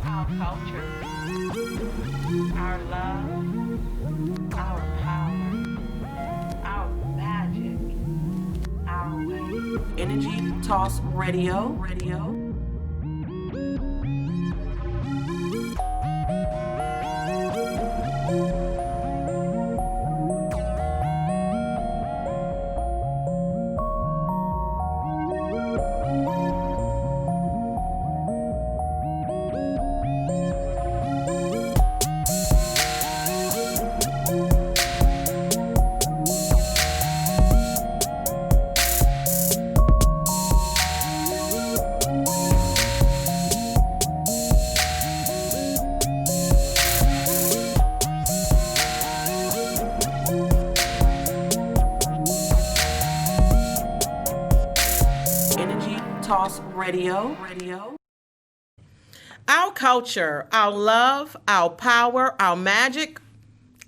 our culture, our love, our power, our magic, our way. Energy Toss Radio. Toss Radio. Our culture, our love, our power, our magic,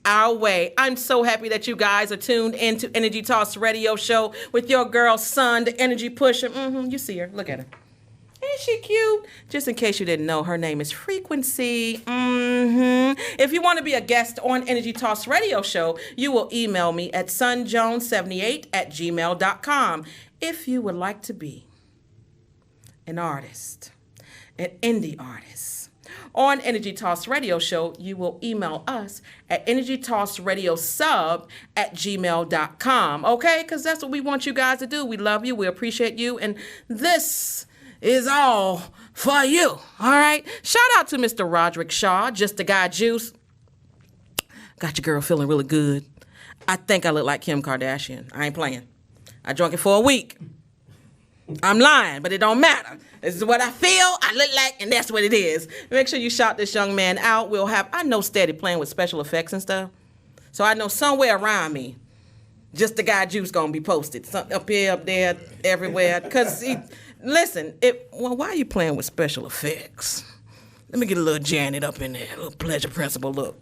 our way. I'm so happy that you guys are tuned into Energy Toss Radio Show with your girl, Sun, the energy pusher. You see her. Look at her. Ain't she cute? Just in case you didn't know, her name is Frequency. If you want to be a guest on Energy Toss Radio Show, you will email me at sunjones78@gmail.com. If you would like to be an artist, an indie artist, on Energy Toss Radio Show, you will email us at energytossradiosub@gmail.com, okay? Because that's what we want you guys to do. We love you. We appreciate you. And this is all for you, all right? Shout out to Mr. Roderick Shaw, Just the Guy Juice. Got your girl feeling really good. I think I look like Kim Kardashian. I ain't playing. I drunk it for a week. I'm lying, but it don't matter. This is what I feel, I look like, and that's what it is. Make sure you shout this young man out. I know Steady playing with special effects and stuff. So I know somewhere around me, Just the Guy Juice gonna be posted. Something up here, up there, everywhere. Because, why are you playing with special effects? Let me get a little Janet up in there, a little Pleasure Principle look.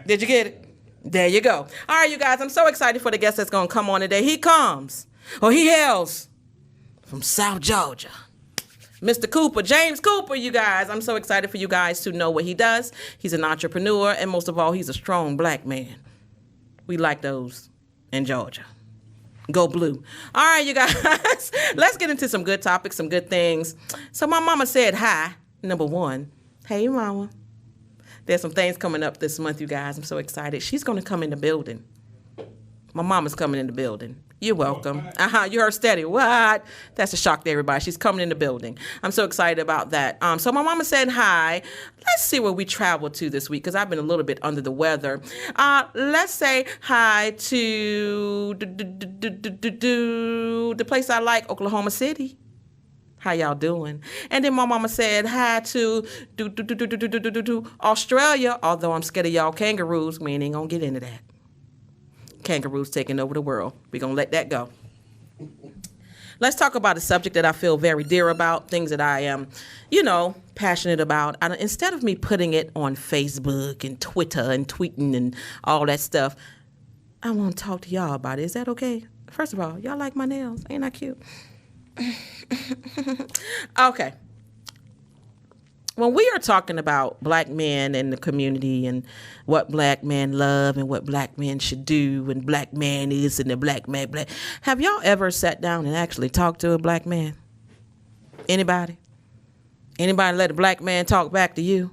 Did you get it? There you go. All right, you guys, I'm so excited for the guest that's gonna come on today. He hails from South Georgia. Mr. Cooper, James Cooper, you guys. I'm so excited for you guys to know what he does. He's an entrepreneur, and most of all, he's a strong black man. We like those in Georgia. Go blue. All right, you guys, let's get into some good topics, some good things. So my mama said hi, number one. Hey, mama. There's some things coming up this month, you guys. I'm so excited. She's going to come in the building. My mama's coming in the building. You're welcome. You heard Steady. What? That's a shock to everybody. She's coming in the building. I'm so excited about that. So my mama said hi. Let's see where we traveled to this week, because I've been a little bit under the weather. Let's say hi to the place I like, Oklahoma City. How y'all doing? And then my mama said hi to Australia, although I'm scared of y'all kangaroos. We ain't gonna get into that. Kangaroos taking over the world. We're going to let that go. Let's talk about a subject that I feel very dear about, things that I am, passionate about. Instead of me putting it on Facebook and Twitter and tweeting and all that stuff, I want to talk to y'all about it. Is that okay? First of all, y'all like my nails? Ain't I cute? Okay. When we are talking about black men in the community and what black men love and what black men should do and black man is and the black man, have y'all ever sat down and actually talked to a black man? Anybody? Anybody let a black man talk back to you?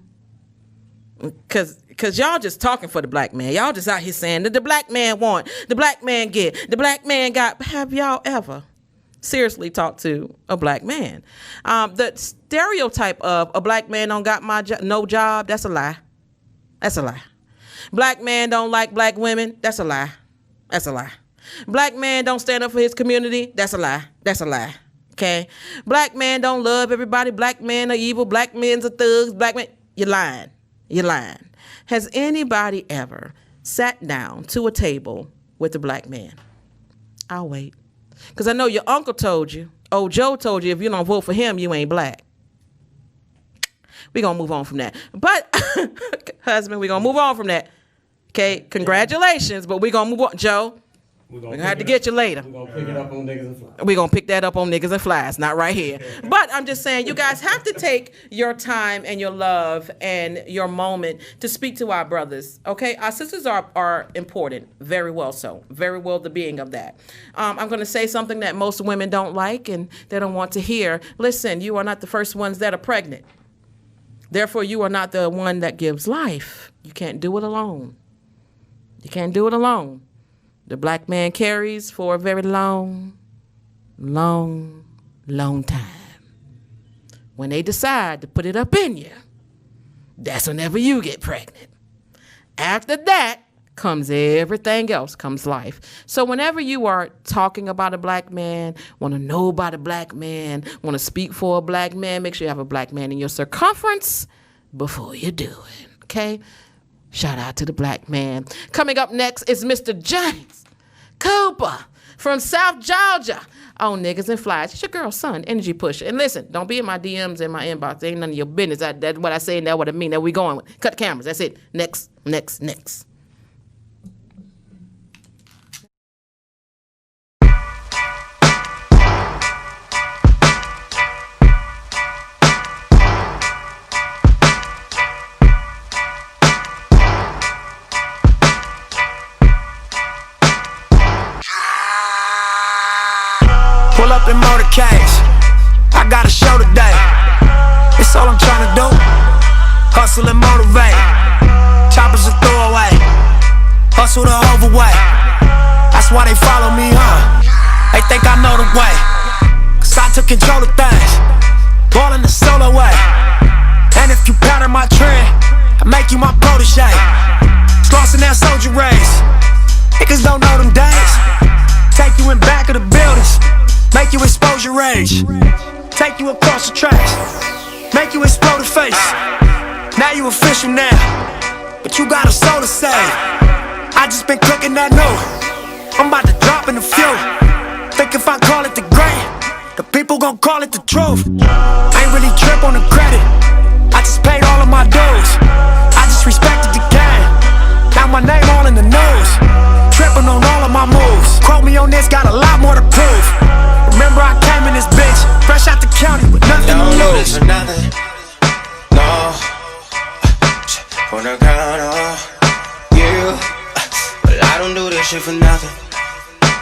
Because y'all just talking for the black man. Y'all just out here saying that the black man want, the black man get, the black man got. Have y'all ever seriously talked to a black man? The stereotype of a black man don't got no job, that's a lie. That's a lie. Black man don't like black women, that's a lie. That's a lie. Black man don't stand up for his community, that's a lie. That's a lie. Okay? Black man don't love everybody, black men are evil, black men's are thugs, black men, you're lying. You're lying. Has anybody ever sat down to a table with a black man? I'll wait. Because I know your uncle told you, old Joe told you, if you don't vote for him, you ain't black. We're going to move on from that. But, husband, we're going to move on from that. Okay, congratulations, but we're going to move on. Joe, We're gonna have to get you later. We're gonna pick it up on niggas and flies. We're gonna pick that up on niggas and flies, not right here. But I'm just saying, you guys have to take your time and your love and your moment to speak to our brothers. Okay, our sisters are important, very well so, very well the being of that. I'm gonna say something that most women don't like and they don't want to hear. Listen, you are not the first ones that are pregnant. Therefore, you are not the one that gives life. You can't do it alone. You can't do it alone. The black man carries for a very long time. When they decide to put it up in you, that's whenever you get pregnant. After that comes everything else, comes life. So whenever you are talking about a black man, want to know about a black man, want to speak for a black man, make sure you have a black man in your circumference before you do it, okay? Shout out to the black man. Coming up next is Mr. James Cooper from South Georgia on Niggas and Flies. It's your girl, son, Energy Pusher. And listen, don't be in my DMs and my inbox. Ain't none of your business. That's what I say and that's what I mean. That we going with. Cut the cameras. That's it. Next. Pull up in motorcades, I got a show today. It's all I'm trying to do, hustle and motivate. Choppers a throwaway, hustle the overweight. That's why they follow me, huh? They think I know the way, cause I took control of things, ballin' the solo way. And if you pattern my trend, I make you my protege. Slossin' that soldier race, niggas don't know them days. Take you in back of the buildings, make you expose your rage. Take you across the tracks, make you explode the face. Now you official now, but you got a soul to save. I just been cooking that new, I'm about to drop in the few. Think if I call it the great, the people gon' call it the truth. I ain't really trip on the credit, I just paid all of my dues. I just respected the game, now my name all in the news. Tripping on all of my moves, quote me on this, got a lot more to prove. Remember I came in this bitch, fresh out the county with nothing to lose. Don't do this for nothing, no. On the ground, you. But I don't do this shit for nothing.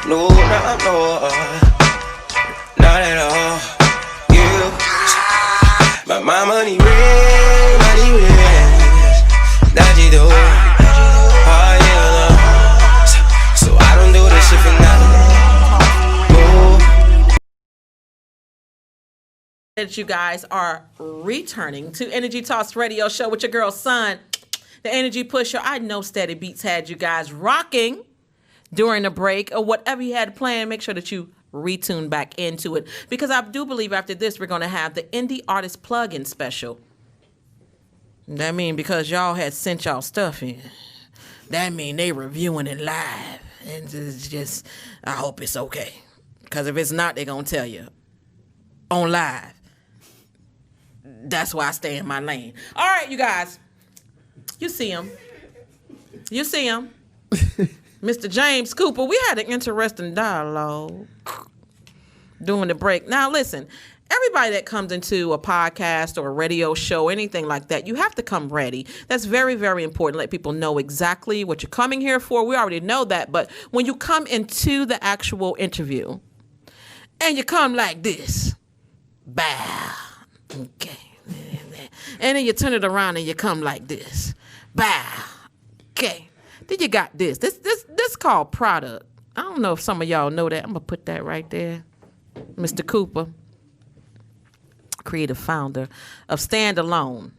No, not at all. You. But my money real, that you do. Oh yeah, so I don't do this shit for nothing. That you guys are returning to Energy Talks Radio Show with your girl, son, the Energy Pusher. I know Steady Beats had you guys rocking during the break or whatever you had planned. Make sure that you retune back into it because I do believe after this we're going to have the Indie Artist Plug-in special. That mean because y'all had sent y'all stuff in. That mean they reviewing it live. And it's just, I hope it's okay. Because if it's not, they're going to tell you on live. That's why I stay in my lane. All right, you guys. You see him. Mr. James Cooper. We had an interesting dialogue during the break. Now, listen. Everybody that comes into a podcast or a radio show, anything like that, you have to come ready. That's very, very important. Let people know exactly what you're coming here for. We already know that. But when you come into the actual interview and you come like this, bow, okay. And then you turn it around and you come like this, bow, okay. Then you got this. This called product. I don't know if some of y'all know that. I'm going to put that right there. Mr. Cooper. Creative founder of Stand Alone.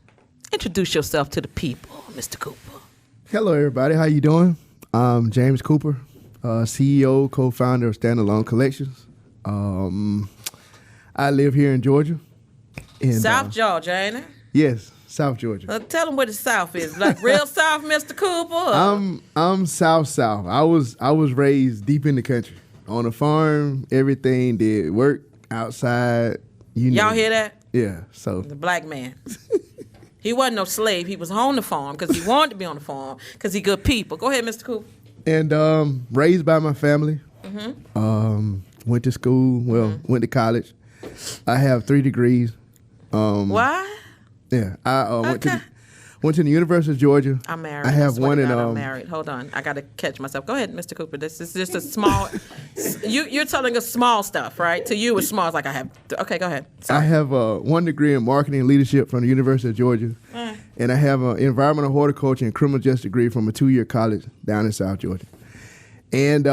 Introduce yourself to the people, Mr. Cooper. Hello, everybody. How you doing? I'm James Cooper, CEO, co-founder of Stand Alone Collections. I live here in Georgia. South Georgia, ain't it? Yes, South Georgia. Tell them where the South is. Like real South, Mr. Cooper? I'm South. I was raised deep in the country. On a farm, everything did work outside. Y'all hear that? Yeah, so. The black man. He wasn't no slave. He was on the farm because he wanted to be on the farm because he good people. Go ahead, Mr. Cooper. And raised by my family. Went to school. Well, went to college. I have 3 degrees. What? Yeah, I went to the University of Georgia. I'm married. I have one in. I'm married. Hold on, I gotta catch myself. Go ahead, Mr. Cooper. This is just a small. You're telling us small stuff, right? To you, it's small. It's like I have. Okay, go ahead. Sorry. I have 1 degree in marketing and leadership from the University of Georgia, and I have an environmental horticulture and criminal justice degree from a 2-year college down in South Georgia. And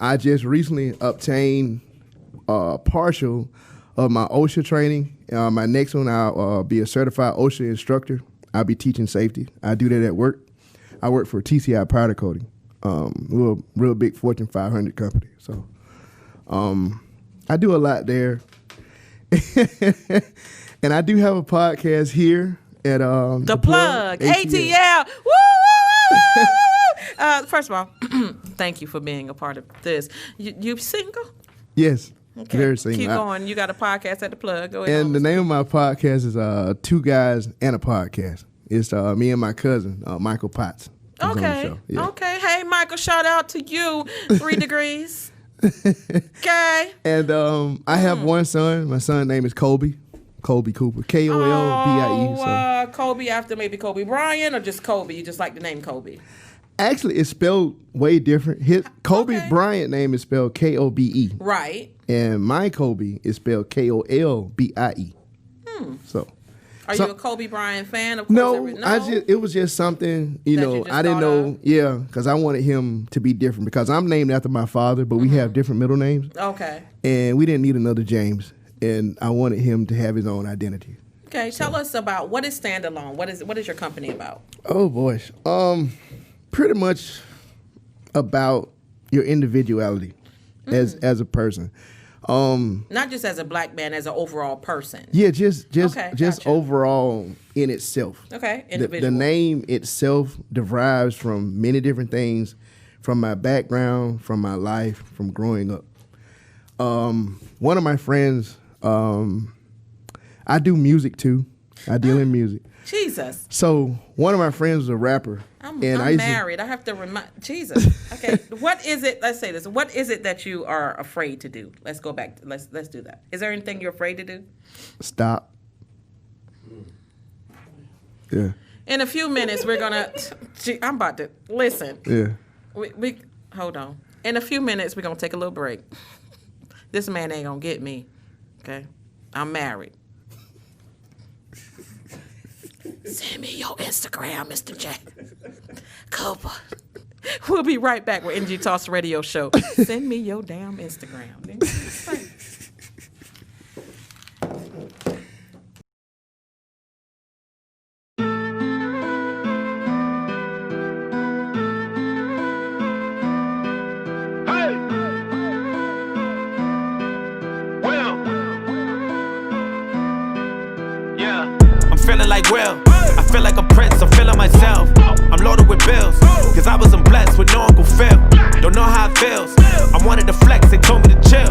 I just recently obtained partial of my OSHA training. My next one, I'll be a certified OSHA instructor. I'll be teaching safety. I do that at work. I work for TCI Powder Coating, real big Fortune 500 company. So I do a lot there. And I do have a podcast here at The Plug, ATL. Woo, woo, woo, woo. First of all, thank you for being a part of this. You single? Yes. Okay. Very single. Keep going. You got a podcast at The Plug. Go ahead. And the name of my podcast is 2 Guys and a Podcast. It's me and my cousin, Michael Potts. Okay. Yeah. Okay. Hey, Michael, shout out to you. 3 degrees. Okay. And I have one son. My son's name is Colby Cooper. Kolbie. Oh, Kobe after maybe Kobe Bryant or just Kobe? You just like the name Kobe? Actually, it's spelled way different. Kobe Bryant name is spelled Kobe. Right. And my Kobe is spelled Kolbie. So. Are you a Kobe Bryant fan? Of course, no, it was just something, I didn't know. Yeah, because I wanted him to be different because I'm named after my father, but we have different middle names. Okay. And we didn't need another James, and I wanted him to have his own identity. Okay, tell us about what is Standalone. What is your company about? Oh boy, pretty much about your individuality as a person. Not just as a black man, as an overall person. Yeah, just gotcha. overall in itself. Okay, individual. The name itself derives from many different things, from my background, from my life, from growing up. One of my friends, I do music too. I deal in music. Jesus. So one of my friends was a rapper. I'm married. I have to remind. Jesus. Okay. What is it? Let's say this. What is it that you are afraid to do? Let's go back. Let's do that. Is there anything you're afraid to do? Stop. Yeah. In a few minutes, we're gonna. I'm about to listen. Yeah. We hold on. In a few minutes, we're gonna take a little break. This man ain't gonna get me. Okay. I'm married. Send me your Instagram, Mr. J. Cooper. We'll be right back with NG Toss Radio Show. Send me your damn Instagram. Feeling like Will, I feel like a prince, I'm feeling myself. I'm loaded with bills, cause I wasn't blessed with no Uncle Phil. Don't know how it feels, I wanted to flex, they told me to chill.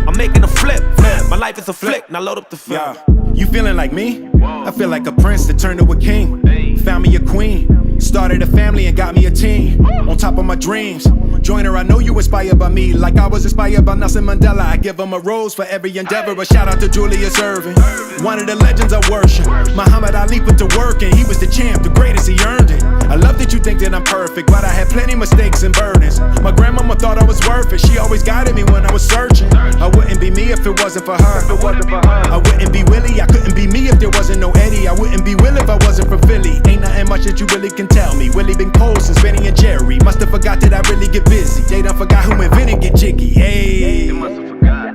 I'm making a flip, my life is a flick, now load up the film. You feeling like me? I feel like a prince that turned to a king. Found me a queen, started a family and got me a team. On top of my dreams, Joyner, I know you inspired by me, like I was inspired by Nelson Mandela. I give him a rose for every endeavor, a shout out to Julius Erving, one of the legends I worship. Muhammad Ali put to work and he was the champ, the greatest, he earned it. I love that you think that I'm perfect, but I had plenty mistakes and burdens. My grandmama thought I was worth it, she always guided me when I was searching. I wouldn't be me if it wasn't for her. I wouldn't be Willie, I couldn't be me if there wasn't no Eddie. I wouldn't be Will if I wasn't from Philly. Ain't nothing much that you really can tell me. Willie been cold since Benny and Jerry. Must've forgot that I really get busy. They done forgot who invented Get Jiggy. Hey.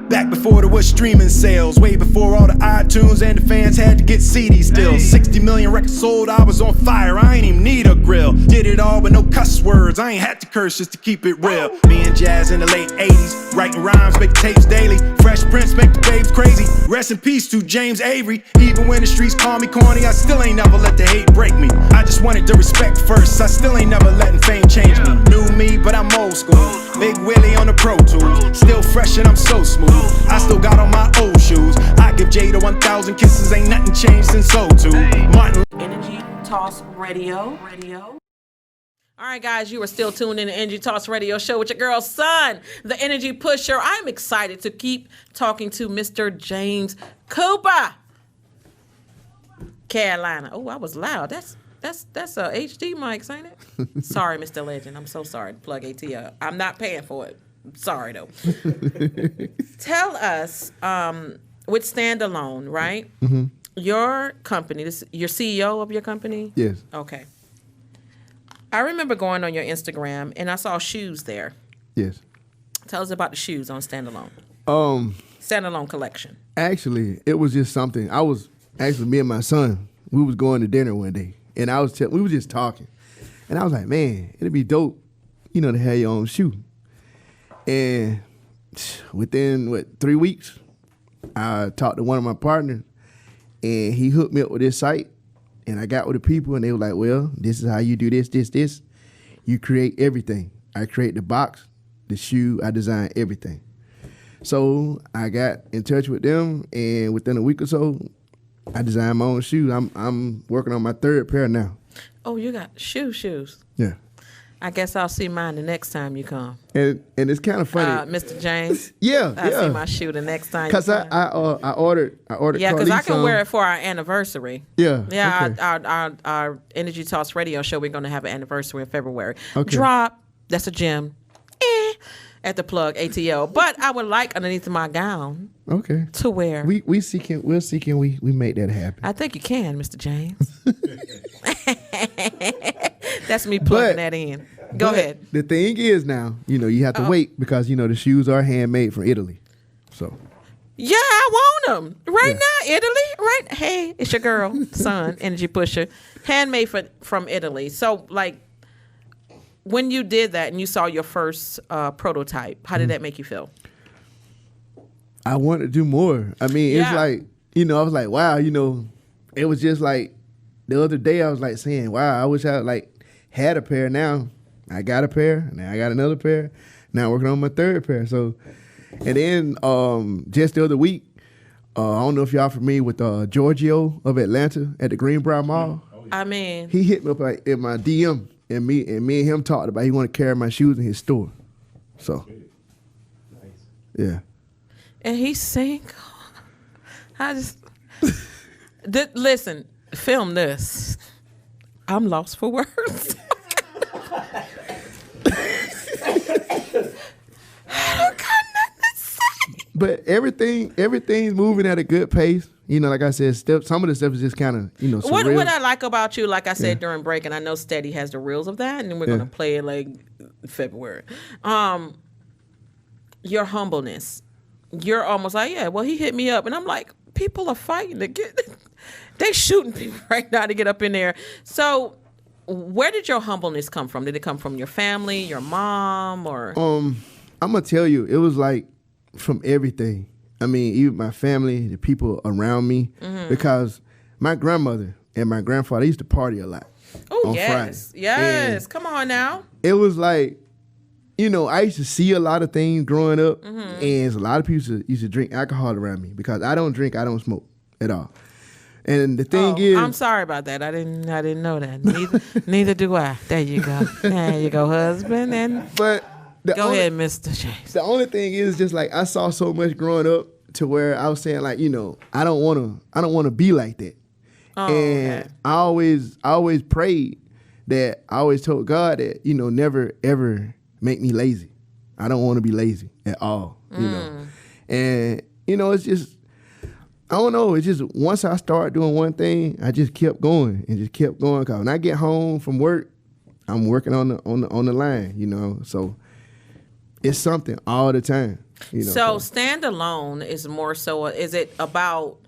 Back before there was streaming sales, way before all the iTunes and the fans had to get CDs still. 60 million records sold, I was on fire, I ain't even need a grill. Did it all with no cuss words, I ain't had to curse just to keep it real. Me and Jazz in the late 80s, writing rhymes, making tapes daily. Fresh Prince make the babes crazy. Rest in peace to James Avery. Even when the streets call me corny, I still ain't never let the hate break me. I just wanted the respect first, I still ain't never letting fame change me. New me, but I'm old school. Big Willie on the Pro Tools, still fresh and I'm so smooth. I still got on my old shoes. I give Jada 1,000 kisses, ain't nothing changed since '02. Martin. Energy Toss Radio. All All right, guys, you are still tuned in to Energy Talks Radio Show with your girl, Sun, the Energy Pusher. I'm excited to keep talking to Mr. James Cooper, Carolina. Oh, I was loud. That's a HD mic, ain't it? Sorry, Mr. Legend. I'm so sorry. Plug ATL. I'm not paying for it. Sorry, though. Tell us, with Standalone, right? Mm-hmm. Your company, you're CEO of your company? Yes. Okay. I remember going on your Instagram and I saw shoes there. Yes. Tell us about the shoes on Standalone. Standalone collection. Actually, it was just something. Me and my son, we was going to dinner one day, and we was just talking, and I was like, man, it'd be dope, to have your own shoe. And within 3 weeks, I talked to one of my partners, and he hooked me up with this site. And I got with the people, and they were like, well, this is how you do this. You create everything. I create the box, the shoe, I design everything. So I got in touch with them, and within a week or so, I designed my own shoes. I'm working on my third pair now. Oh, you got shoes. Yeah. I guess I'll see mine the next time you come. And it's kind of funny. Mr. James. Yeah. I'll see my shoe the next time. Because I ordered. Yeah, because I can wear it for our anniversary. Yeah. Yeah. Okay. Our Energy Talks radio show. We're going to have an anniversary in February. Okay. Drop. That's a gem. At the plug ATL. But I would like underneath my gown. Okay. To wear. We make that happen. I think you can, Mr. James. That's me plugging that in. Go ahead. The thing is now, you have to wait because, the shoes are handmade from Italy. So. Yeah, I want them. Right now, Italy. Right. Hey, it's your girl, Sun, Energy Pusher. Handmade from Italy. So, like, when you did that and you saw your first prototype, how did that make you feel? I wanted to do more. I mean, it's like, I was like, wow, it was just like the other day I was like saying, wow, I wish I had a pair. Now I got a pair. Now I got another pair. Now I'm working on my third pair. So, and then just the other week, I don't know if y'all familiar with Giorgio of Atlanta at the Greenbrier Mall. I mean, he hit me up in my DM. And me and him talked about he want to carry my shoes in his store. So, yeah. And he's single. I just listen. Film this. I'm lost for words. I don't got nothing to say. But everything's moving at a good pace. Like I said, some of the stuff is just kind of, surreal. What I like about you, like I said during break, and I know Steady has the reels of that, and then we're going to play it like February. Your humbleness. You're almost like, he hit me up. And I'm like, people are fighting to get, they shooting people right now to get up in there. So where did your humbleness come from? Did it come from your family, your mom, or? I'm going to tell you, it was like from everything. I mean, even my family, the people around me, because my grandmother and my grandfather used to party a lot. Oh, on yes. Friday. Yes. And come on now. it was like, I used to see a lot of things growing up, and a lot of people used to drink alcohol around me because I don't drink, I don't smoke at all. And the thing is, I'm sorry about that. I didn't know that. Neither do I. There you go. There you go, husband. But go ahead, Mr. James. The only thing is just like I saw so much growing up to where I was saying like, I don't want to be like that. And I always prayed that I always told God that, never ever make me lazy. I don't want to be lazy at all, And, it's just, I don't know. It's just once I started doing one thing, I just kept going and just kept going. Cause when I get home from work, I'm working on the line, So it's something all the time. So Standalone is more so. Is it about?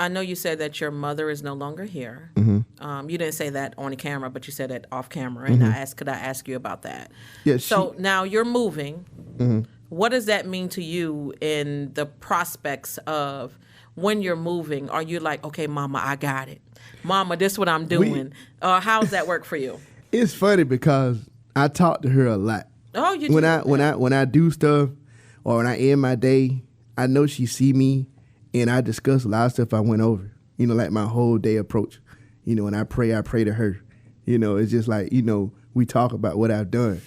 I know you said that your mother is no longer here. Mm-hmm. You didn't say that on the camera, but you said it off camera, and could I ask you about that? Yeah. So now you're moving. Mm-hmm. What does that mean to you in the prospects of when you're moving? Are you like, okay, Mama, I got it. Mama, this is what I'm doing. How's that work for you? It's funny because I talk to her a lot. Oh, you when do? When I do stuff or when I end my day, I know she see me and I discuss a lot of stuff I went over. Like my whole day approach. When I pray to her. You know, it's just like, you know, we talk about what I've done.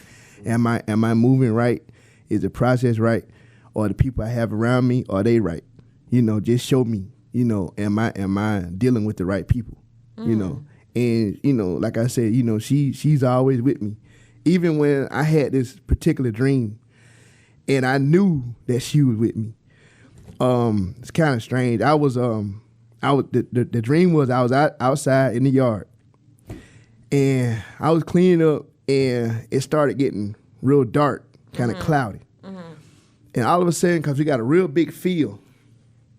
Am I moving right? Is the process right? Or the people I have around me, are they right? You know, just show me, you know, am I dealing with the right people? You know. And, you know, like I said, you know, she's always with me. Even when I had this particular dream and I knew that she was with me. It's kind of strange. The dream was I was outside in the yard and I was cleaning up and it started getting real dark, kind of cloudy. And all of a sudden, because we got a real big field,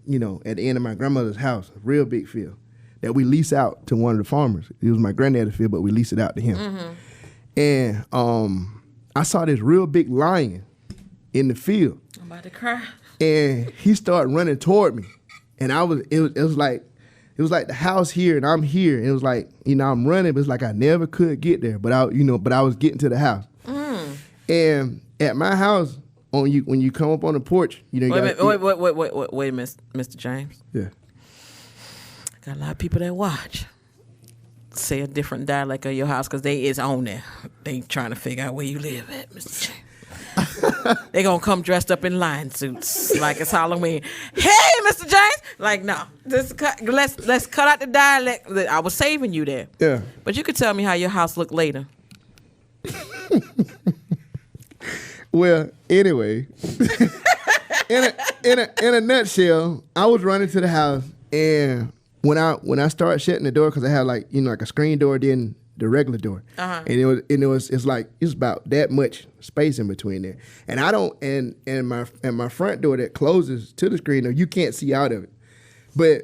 you know, at the end of my grandmother's house, a real big field that we lease out to one of the farmers. It was my granddad's field, but we leased it out to him. And I saw this real big lion in the field. I'm about to cry. And he started running toward me. And it was like the house here and I'm here. And it was like, you know, I'm running, but it's like I never could get there. But I was getting to the house. And at my house, when you come up on the porch, you know, wait a minute, Mr. James. Yeah. Got a lot of people that watch. Say a different dialect of your house because they is on there. They trying to figure out where you live at, Mr. James. They gonna come dressed up in lion suits like it's Halloween. Hey, Mr. James. Like, no, let's cut out the dialect. I was saving you there. Yeah. But you could tell me how your house looked later. Well, anyway, in a nutshell, I was running to the house, and when I started shutting the door, because I had like a screen door, then the regular door, and it's about that much space in between there, and I don't and my front door that closes to the screen door, you can't see out of it, but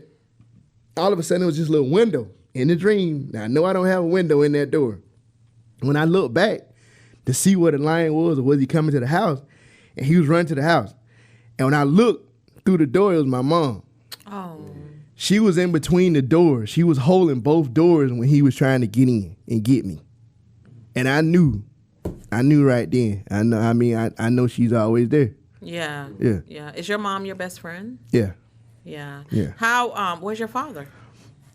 all of a sudden it was just a little window in the dream. Now I know I don't have a window in that door. When I look back to see where the lion was, or was he coming to the house, and he was running to the house. And when I looked through the door, it was my mom. Oh. She was in between the doors. She was holding both doors when he was trying to get in and get me. And I knew right then. I know she's always there. Yeah. Yeah. Yeah. Is your mom your best friend? Yeah. Yeah. Yeah. How, where's your father?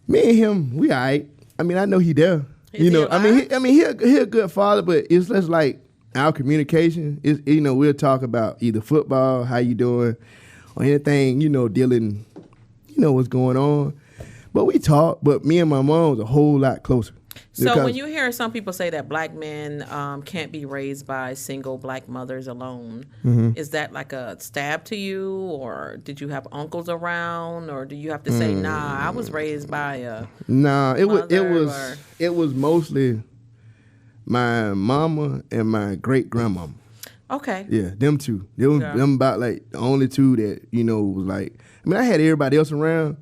Me and him, we all right. I mean, I know he there. Is he alive? He a good father, but it's just like our communication is, you know, we'll talk about either football, how you doing, or anything, you know, dealing, you know, what's going on. But we talk, but me and my mom was a whole lot closer. So when you hear some people say that black men can't be raised by single black mothers alone, is that like a stab to you, or did you have uncles around, or do you have to say, nah, I was raised by a it was mostly my mama and my great grandmama. Okay. Yeah, them two. Them about like the only two that, you know, was like, I mean, I had everybody else around.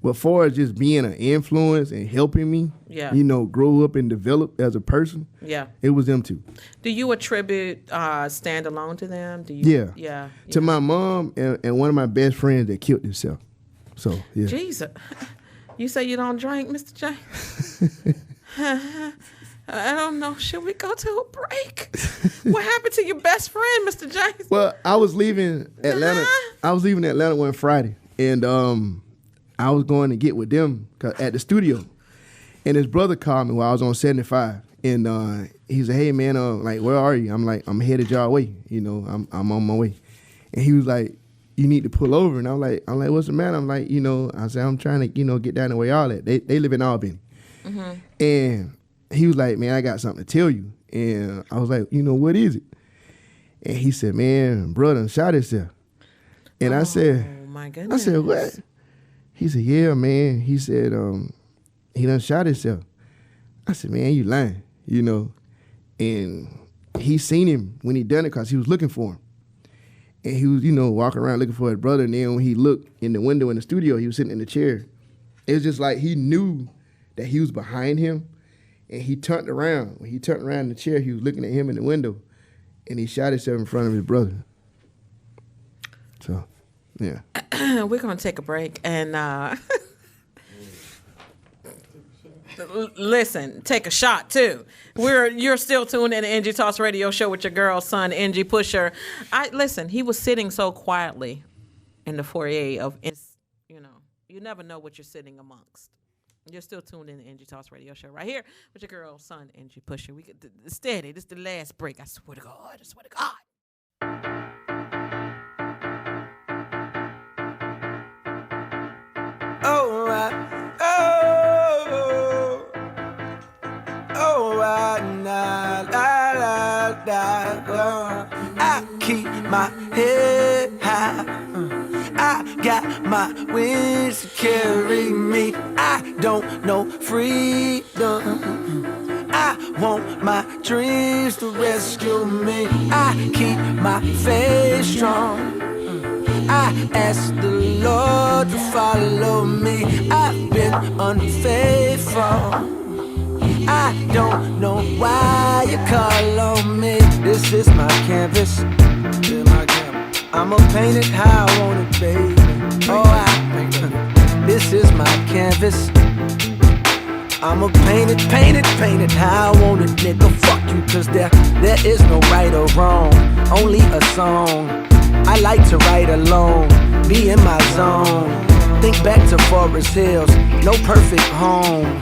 But far as just being an influence and helping me, you know, grow up and develop as a person, it was them two. Do you attribute Stand Alone to them? Do you? Yeah. To my mom and one of my best friends that killed himself. So, yeah. Jesus. You say you don't drink, Mr. James? I don't know. Should we go to a break? What happened to your best friend, Mr. James? Well, I was leaving Atlanta. I was leaving Atlanta one Friday, and I was going to get with them at the studio, and his brother called me while I was on 75, and he said, "Hey man, like where are you?" I'm like, "I'm headed your way, you know, I'm on my way," and he was like, "You need to pull over," and I'm like, "What's the matter?" I'm like, you know, I said, "I'm trying to, you know, get down the way all that." They live in Albany, and he was like, "Man, I got something to tell you," and I was like, "You know, what is it?" And he said, "Man, brother shot himself," and I said, "Oh my goodness!" I said, "What?" He said, "Yeah, man." He said, he done shot himself. I said, "Man, you lying," you know. And he seen him when he done it because he was looking for him. And he was, you know, walking around looking for his brother. And then when he looked in the window in the studio, he was sitting in the chair. It was just like he knew that he was behind him. And he turned around. When he turned around in the chair, he was looking at him in the window. And he shot himself in front of his brother. So, yeah. We're going to take a break and listen, take a shot too. You're still tuned in to NG Talks Radio Show with your girl, son, NG Pusher. Listen, he was sitting so quietly in the foyer of, you know, you never know what you're sitting amongst. You're still tuned in to Energy Talks Radio Show right here with your girl, Son, Energy Pusher. We get steady. This is the last break. I swear to God. I swear to God. Oh, I keep my head high. I got my wings to carry me. I don't know freedom. I want my dreams to rescue me. I keep my faith strong. I ask the Lord to follow me. I've been unfaithful. I don't know why you call on me. This is my canvas. I'ma paint it how I want it, baby. This is my canvas. I'ma paint it how I want it, nigga. Fuck you, cause there is no right or wrong, only a song. I like to write alone, be in my zone. Think back to Forest Hills, no perfect home,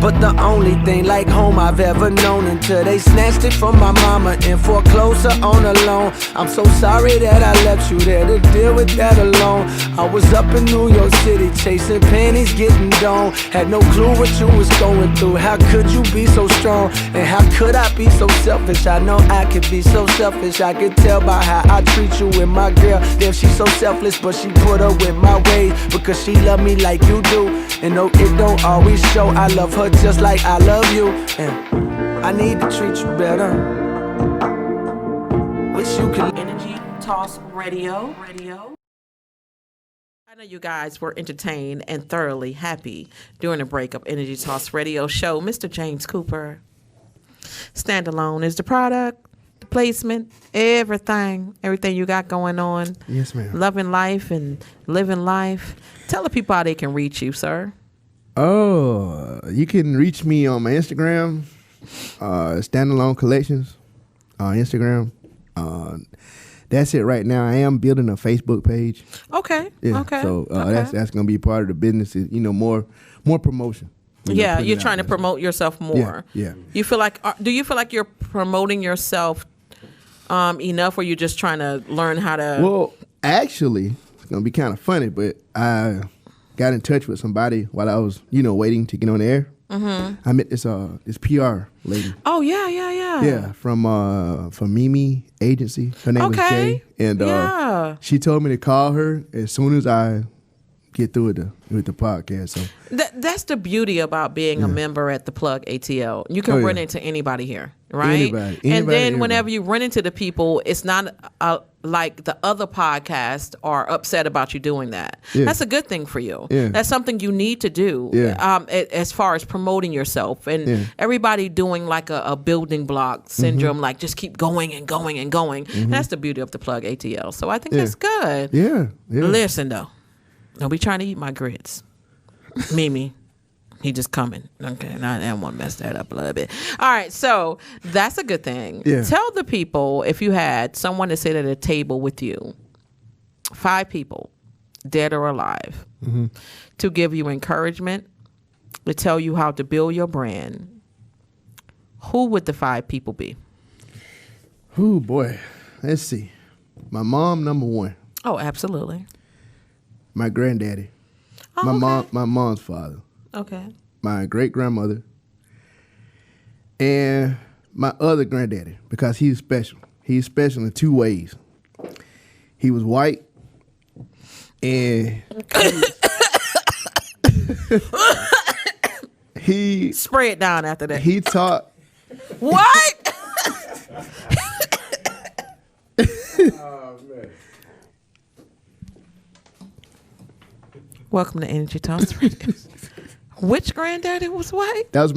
but the only thing like home I've ever known, until they snatched it from my mama and foreclosed her on a loan. I'm so sorry that I left you there to deal with that alone. I was up in New York City chasing pennies, getting down. Had no clue what you was going through. How could you be so strong? And how could I be so selfish? I know I could be so selfish. I could tell by how I treat you with my girl. Damn, she's so selfless, but she put up with my ways because she love me like you do. And no, it don't always show. I love her just like I love you, and I need to treat you better. Wish you could. Energy Talks Radio. I know you guys were entertained and thoroughly happy during the break of Energy Talks Radio Show. Mr. James Cooper. Standalone is the product, the placement, everything you got going on. Yes, ma'am. Loving life and living life. Tell the people how they can reach you, sir. Oh, you can reach me on my Instagram, Standalone Collections on Instagram. That's it right now. I am building a Facebook page. Okay. Yeah. Okay. So okay. that's going to be part of the business. Is, more promotion. Yeah, you're trying to promote yourself more. Yeah. You feel like? Do you feel like you're promoting yourself enough, or you're just trying to learn how to? Well, actually, it's going to be kind of funny, but I got in touch with somebody while I was, waiting to get on the air. Mm-hmm. I met this PR lady. Oh yeah. Yeah, from Mimi Agency. Her name was Jay, and she told me to call her as soon as I get through with the podcast. So that's the beauty about being a member at the Plug ATL. You can run into anybody here, right? Anybody, and then whenever you run into the people, it's not like the other podcasts are upset about you doing that. Yeah. That's a good thing for you. Yeah. That's something you need to do as far as promoting yourself. And everybody doing like a building block syndrome, like just keep going and going and going. Mm-hmm. That's the beauty of the Plug ATL. So I think that's good. Yeah. Listen, though. Don't be trying to eat my grits. Mimi. He just coming. Okay, and I want to mess that up a little bit. All right, so that's a good thing. Yeah. Tell the people, if you had someone to sit at a table with you, 5 people, dead or alive, to give you encouragement, to tell you how to build your brand, who would the 5 people be? Oh, boy. Let's see. My mom, number 1. Oh, absolutely. My granddaddy. My mom's father. Okay. My great-grandmother. And my other granddaddy, because he's special. He's special in 2 ways. He was white, and he spray it down after that. He taught. What? Oh, man. Welcome to Energy Talks. Which granddaddy was white? That was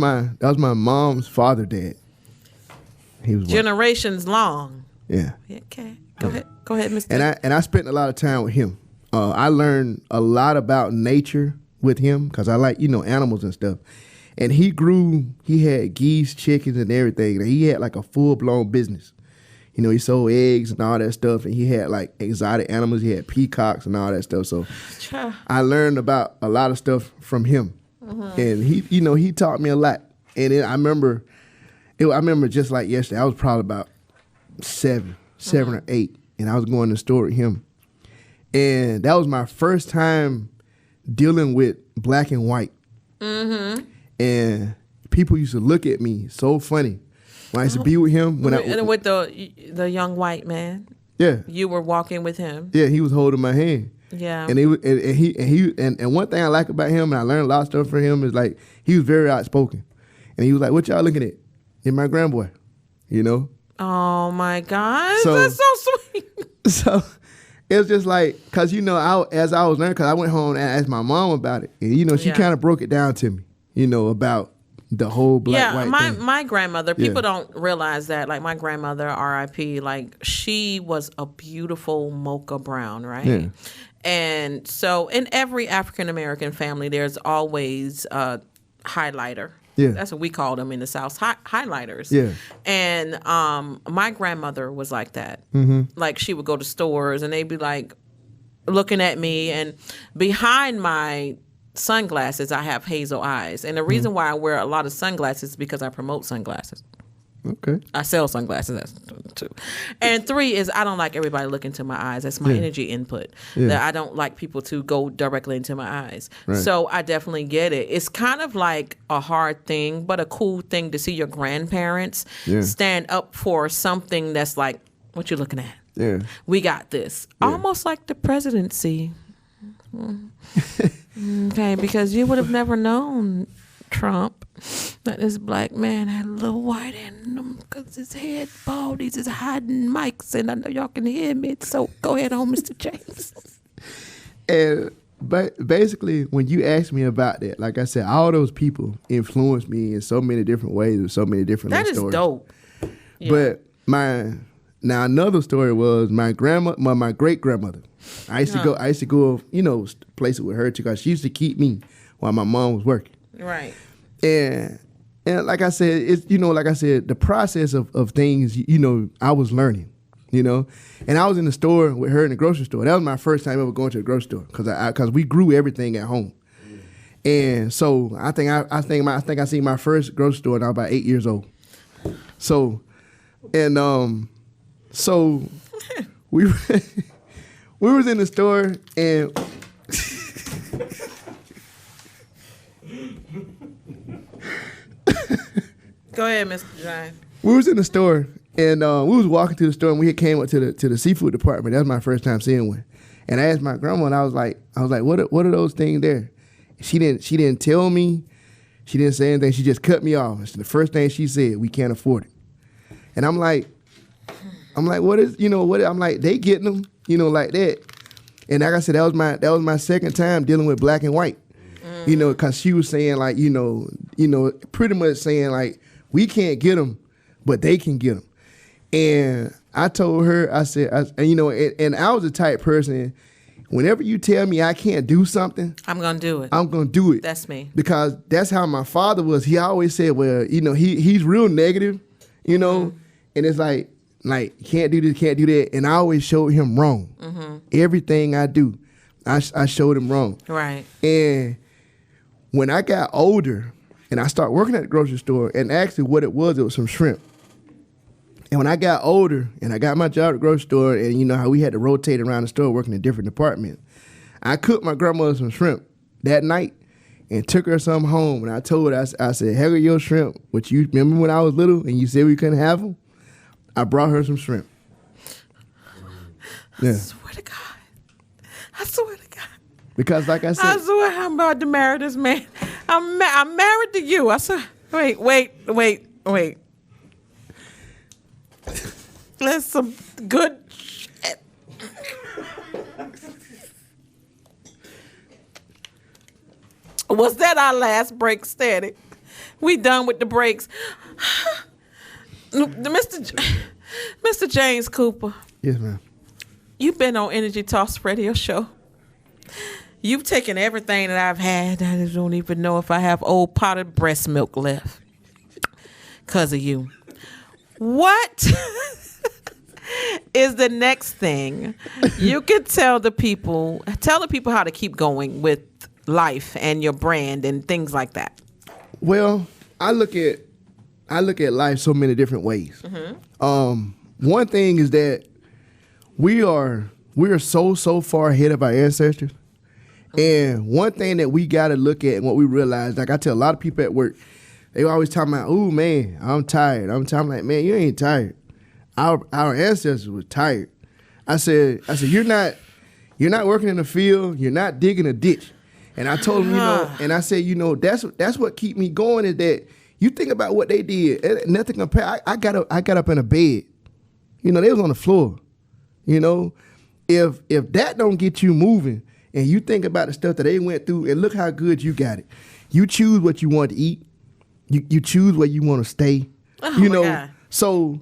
my mom's father dad. He was generations white. Long. Yeah. Okay. Go ahead, Mr. And I spent a lot of time with him. I learned a lot about nature with him because I like animals and stuff. And he had geese, chickens, and everything. And he had like a full-blown business. He sold eggs and all that stuff, and he had like exotic animals. He had peacocks and all that stuff. So I learned about a lot of stuff from him. and he taught me a lot. And I remember just like yesterday. I was probably about 7 or 8, and I was going to the store with him, and that was my first time dealing with black and white. And people used to look at me so funny when I used to be with him. With the young white man. Yeah, you were walking with him. Yeah, he was holding my hand. Yeah, and one thing I like about him, and I learned a lot of stuff from him, is like he was very outspoken, and he was like, "What y'all looking at?" And my grandboy, you know. Oh my God, that's so sweet. So it was just like, cause as I was learning, cause I went home and asked my mom about it, and she kind of broke it down to me, about the whole black white thing. My grandmother, people don't realize that, like my grandmother, R.I.P., like she was a beautiful mocha brown, right? Yeah. And so in every African American family, there's always a highlighter. Yeah. That's what we call them in the South, highlighters. Yeah. And my grandmother was like that. Like she would go to stores and they'd be like looking at me, and behind my sunglasses, I have hazel eyes. And the reason why I wear a lot of sunglasses is because I promote sunglasses. Okay. I sell sunglasses. That's 2. And 3 is I don't like everybody looking into my eyes. That's my energy input. Yeah. That I don't like people to go directly into my eyes. Right. So I definitely get it. It's kind of like a hard thing, but a cool thing to see your grandparents stand up for something that's like, what you looking at? Yeah. We got this. Yeah. Almost like the presidency. Okay, because you would have never known, Trump, that this black man had a little white in him because his head bald. He's just hiding mics, and I know y'all can hear me. So go ahead on, Mr. James. And basically, when you asked me about that, like I said, all those people influenced me in so many different ways with so many different stories. That is dope. Yeah. But another story was my great grandmother. I used to go, places with her too, because she used to keep me while my mom was working. Right. And like I said, it's the process of things, I was learning, and I was in the store with her in the grocery store. That was my first time ever going to the grocery store, because we grew everything at home. And so I think I seen my first grocery store when I was about 8 years old. So, and so we we was in the store, and go ahead, Mr. John. We was in the store, and we was walking to the store, and we had came up to the seafood department. That was my first time seeing one. And I asked my grandma, and I was like, what are those things there? She didn't tell me. She didn't say anything. She just cut me off. And the first thing she said, we can't afford it. And I'm like, what is, what? I'm like, they getting them, like that. And like I said, that was my second time dealing with black and white, because she was saying like, pretty much saying like, we can't get them, but they can get them. And I told her, I said, and I was the type person, whenever you tell me I can't do something, I'm going to do it. I'm going to do it. That's me. Because that's how my father was. He always said, well, he's real negative, and it's like, can't do this, can't do that. And I always showed him wrong. Everything I do, I showed him wrong. Right. And when I got older and I started working at the grocery store, and actually what it was some shrimp. And when I got older and I got my job at the grocery store, and you know how we had to rotate around the store working in different departments, I cooked my grandmother some shrimp that night and took her some home. And I told her, I said, here are your shrimp, which you remember when I was little and you said we couldn't have them? I brought her some shrimp. Yeah. I swear to God. I swear to God. Because like I said, I swear I'm about to marry this man. I'm married to you. I said, wait. That's some good shit. Was that our last break, Steady? We done with the breaks. Mr. James Cooper. Yes, ma'am. You've been on Energy Talks radio show. You've taken everything that I've had. I just don't even know if I have old potted breast milk left because of you. What is the next thing you could tell the people how to keep going with life and your brand and things like that? Well, I look at life so many different ways. One thing is that we are so far ahead of our ancestors. And one thing that we got to look at and what we realize, like I tell a lot of people at work, they always talking about, "Ooh, man, I'm tired." I'm like, "Man, you ain't tired. Our ancestors were tired." I said, you're not working in the field. You're not digging a ditch. And I told him, and I said, that's what keep me going is that you think about what they did. Nothing compared. I got up in a bed. They was on the floor. If that don't get you moving, and you think about the stuff that they went through, and look how good you got it. You choose what you want to eat. You choose where you want to stay. My God. So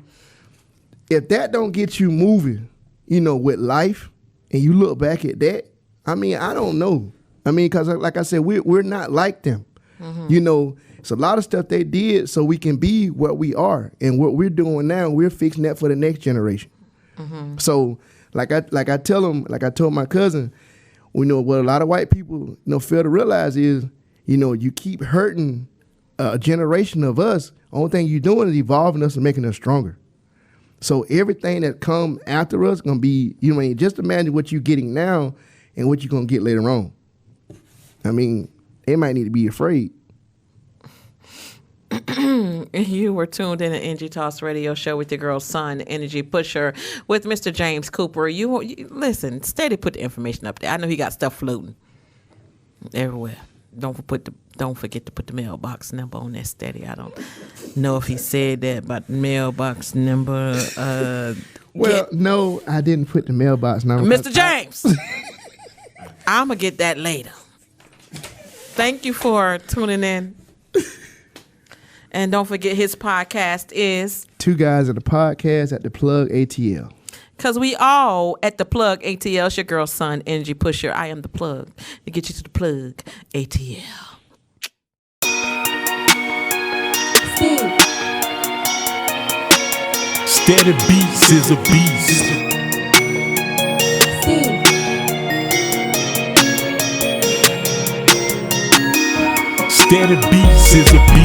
if that don't get you moving, with life, and you look back at that, I don't know. Because like I said, we're not like them. It's a lot of stuff they did so we can be what we are, and what we're doing now, we're fixing that for the next generation. So like I tell them, like I told my cousin, what a lot of white people fail to realize is, you keep hurting a generation of us. Only thing you're doing is evolving us and making us stronger. So everything that come after us gonna be, just imagine what you're getting now and what you're gonna get later on. They might need to be afraid. You were tuned in to Energy Toss Radio Show with your girl Sun Energy Pusher with Mr. James Cooper. You listen, steady put the information up there. I know he got stuff floating everywhere. Don't forget to put the mailbox number on that steady. I don't know if he said that, but mailbox number. No, I didn't put the mailbox number. Mr. James, I'm gonna get that later. Thank you for tuning in. And don't forget his podcast is Two Guys at the Podcast at the Plug ATL. Because we all at the Plug ATL. It's your girl, Sun Energy Pusher. I am the plug to get you to the Plug ATL. Steady Beats is a beast. Steady Beats is a beast.